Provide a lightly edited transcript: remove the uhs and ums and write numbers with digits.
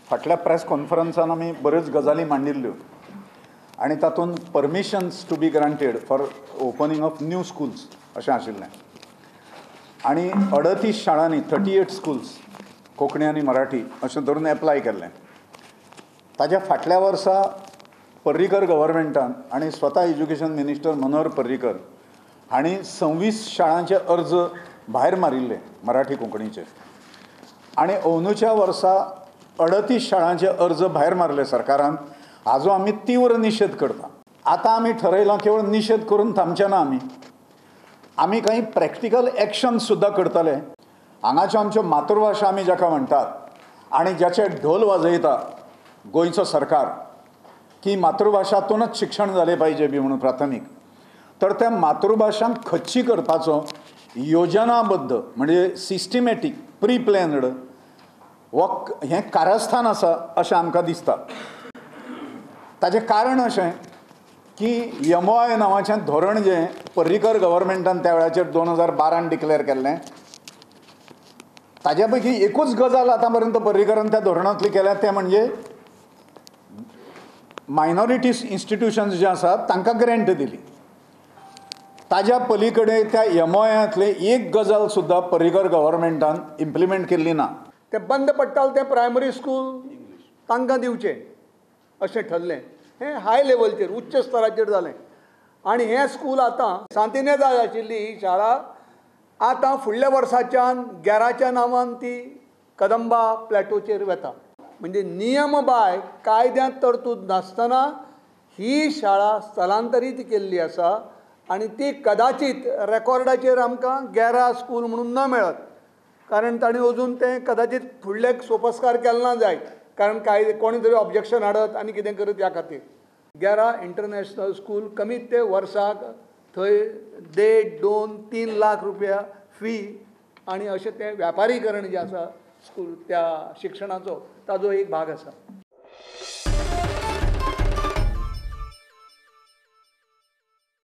फाटल्या प्रेस कॉन्फरन्सान आमी बऱ्योच गजाली मांडिल्ल्यो आनी तातूंत permissions to be granted for opening of new schools अशें आशिल्लें आनी 38 शाळांनी 38 स्कूल्स कोंकणी आनी मराठी अशें धरून एप्लाय केल्लें. ताज्या फाटल्या वर्सा पर्रीकर गव्हर्मेंटान आनी स्वता एज्युकेशन मिनिस्टर मनोहर पर्रीकर हांणी 26 शाळांचे अर्ज भायर मारिल्ले मराठी कोंकणीचे आनी अंदूच्या वर्सा 38 शाळांचे अर्ज भायर मारले सरकारान. हाजो आमी तीव्र निशेध करता. आतां आमी ठरयलां केवळ निशेध करून थांबचे ना. आमी काही प्रॅक्टिकल एक्शन्स सुद्दां करतले. हांगाच्यो आमच्यो मातृभाशा आमी जाका म्हणटात आनी ज्याचे ढोल वाजयता गोंयचो सरकार की मातृभाशातूनच शिक्षण जालें पाहिजे बी म्हणून प्राथमीक, तर त्या मातृभाशांक खच्ची करपाचो योजनाबद्ध म्हणजे सिस्टमॅटीक प्री प्लॅनड हें कारस्थान आसा अशें आमकां दिसता. ताजें कारण अशें की MOI नांवाचें धोरण जें पर्रीकर गव्हर्मेंटान त्या वेळाचेर 2012 डिक्लेअर केल्लें, ताज्या पैकी एकूच गजाल आतां पर्यंत पर्रीकरान त्या धोरणांतली केल्या तें म्हणजे मायनॉरिटीज इन्स्टिट्यूशन्स जे आसात तांकां ग्रँट दिली. ताज्या पलीकडे त्या MOIतले एक गजाल सुद्दां पर्रीकर गव्हर्मेंटान इम्प्लिमेंट केल्ली ना. तें बंद पडटालें तें प्रायमरी स्कूल तांकां दिवचें अशें ठरलें. हें हाय लेवलचेर उच्च स्तराचेर जालें. आनी हें स्कूल आतां सांतिनेझ आशिल्ली ही शाळा आतां फुडल्या वर्साच्यान 11च्या नांवान ती कदंबा प्लॅटोचेर वता. म्हणजे नियम भायर कायद्यांत तरतूद नासतना ही शाळा स्थलांतरीत केल्ली आसा आनी ती कदाचित रेकॉर्डाचेर आमकां 11 स्कूल म्हणून न मेळत, कारण ताणें अजून तें कदाचित फुडले सोपस्कार केले ना जाय, कारण कायदे कोणी तरी ऑब्जेक्शन हाडत आनी कितें करत ह्या खातीर. 11 इंटरनॅशनल स्कूल कमीत ते वर्साक थंय 1.5-2-3 लाख रुपया फी आनी अशें तें व्यापारीकरण जें आसा स्कूल त्या शिक्षणाचो ताजो एक भाग आसा.